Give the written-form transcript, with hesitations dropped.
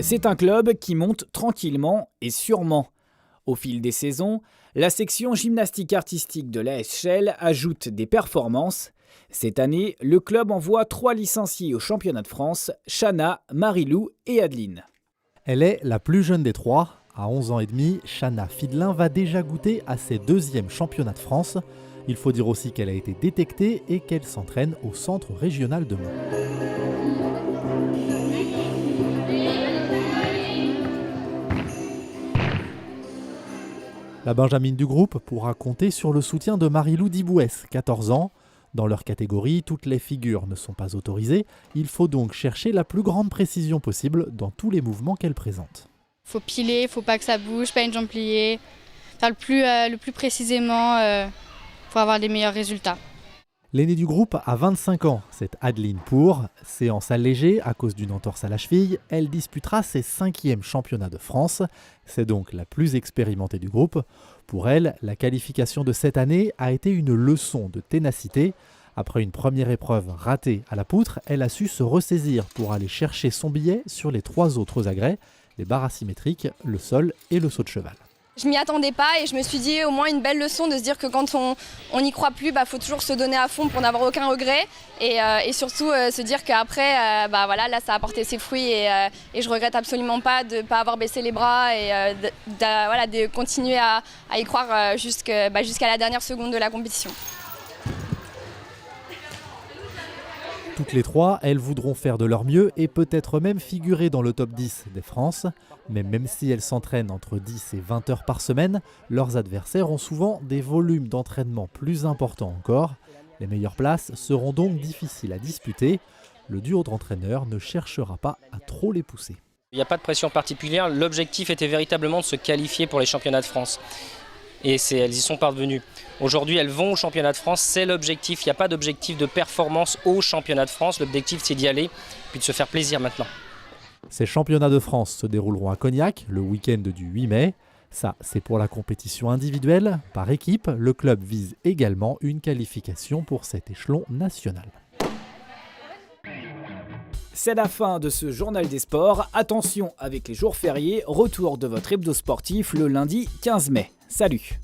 C'est un club qui monte tranquillement et sûrement. Au fil des saisons, la section gymnastique artistique de l'AS Chelles ajoute des performances. Cette année, le club envoie 3 licenciés au championnat de France, Chana, Marilou et Adeline. Elle est la plus jeune des trois. À 11 ans et demi, Chana Fidelin va déjà goûter à ses 2e championnats de France. Il faut dire aussi qu'elle a été détectée et qu'elle s'entraîne au centre régional de Mons. La benjamine du groupe pourra compter sur le soutien de Marilou Dibouès, 14 ans. Dans leur catégorie, toutes les figures ne sont pas autorisées. Il faut donc chercher la plus grande précision possible dans tous les mouvements qu'elle présente. Faut piler, faut pas que ça bouge, pas une jambe pliée. Faire le plus précisément pour avoir les meilleurs résultats. L'aînée du groupe a 25 ans, c'est Adeline Pour. Séance allégée à cause d'une entorse à la cheville, elle disputera ses 5e championnats de France. C'est donc la plus expérimentée du groupe. Pour elle, la qualification de cette année a été une leçon de ténacité. Après une première épreuve ratée à la poutre, elle a su se ressaisir pour aller chercher son billet sur les 3 autres agrès, les barres asymétriques, le sol et le saut de cheval. Je m'y attendais pas et je me suis dit au moins une belle leçon de se dire que quand on n'y croit plus, faut toujours se donner à fond pour n'avoir aucun regret et surtout se dire qu'après, là ça a porté ses fruits et je regrette absolument pas de ne pas avoir baissé les bras et de continuer à y croire jusqu'à la dernière seconde de la compétition. Toutes les 3, elles voudront faire de leur mieux et peut-être même figurer dans le top 10 des France. Mais même si elles s'entraînent entre 10 et 20 heures par semaine, leurs adversaires ont souvent des volumes d'entraînement plus importants encore. Les meilleures places seront donc difficiles à disputer. Le duo d'entraîneurs ne cherchera pas à trop les pousser. Il n'y a pas de pression particulière. L'objectif était véritablement de se qualifier pour les championnats de France. Et elles y sont parvenues. Aujourd'hui, elles vont au championnat de France, c'est l'objectif. Il n'y a pas d'objectif de performance au championnat de France. L'objectif, c'est d'y aller, puis de se faire plaisir maintenant. Ces championnats de France se dérouleront à Cognac le week-end du 8 mai. Ça, c'est pour la compétition individuelle. Par équipe, le club vise également une qualification pour cet échelon national. C'est la fin de ce journal des sports. Attention avec les jours fériés, retour de votre hebdo sportif le lundi 15 mai. Salut!